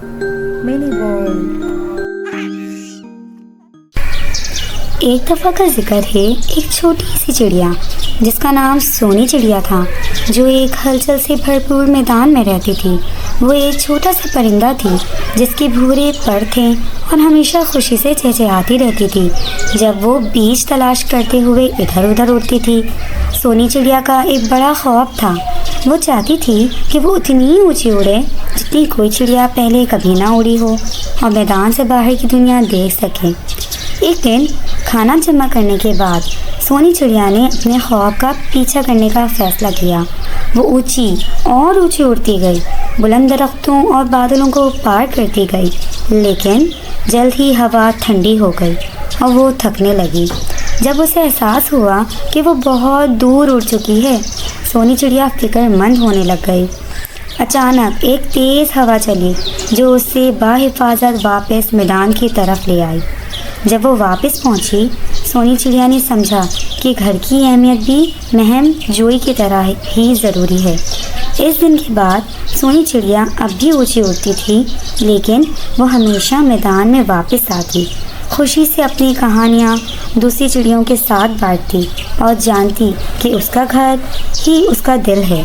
Mini world. एक दफ़ा का जिक्र है एक छोटी सी चिड़िया जिसका नाम सोनी चिड़िया था, जो एक हलचल से भरपूर मैदान में रहती थी। वो एक छोटा सा परिंदा थी जिसके भूरे पर थे और हमेशा खुशी से चहचहाती रहती थी जब वो बीज तलाश करते हुए इधर उधर उड़ती थी। सोनी चिड़िया का एक बड़ा ख्वाब था। वो चाहती थी कि वो उतनी ऊंची उड़े जितनी कोई चिड़िया पहले कभी ना उड़ी हो और मैदान से बाहर की दुनिया देख सके। एक दिन खाना जमा करने के बाद सोनी चिड़िया ने अपने ख्वाब का पीछा करने का फैसला किया। वो ऊंची और ऊंची उड़ती गई, बुलंद दरख्तों और बादलों को पार करती गई, लेकिन जल्द ही हवा ठंडी हो गई और वो थकने लगी। जब उसे एहसास हुआ कि वो बहुत दूर उड़ चुकी है, सोनी चिड़िया फिक्रमंद होने लग गई। अचानक एक तेज़ हवा चली जो उससे बाहिफाजत वापस मैदान की तरफ ले आई। जब वो वापस पहुंची, सोनी चिड़िया ने समझा कि घर की अहमियत भी महम जोई की तरह ही ज़रूरी है। इस दिन के बाद सोनी चिड़िया अब भी ऊंची उड़ती थी, लेकिन वो हमेशा मैदान में वापस आती, खुशी से अपनी कहानियाँ दूसरी चिड़ियों के साथ बांटती और जानती कि उसका घर ही उसका दिल है।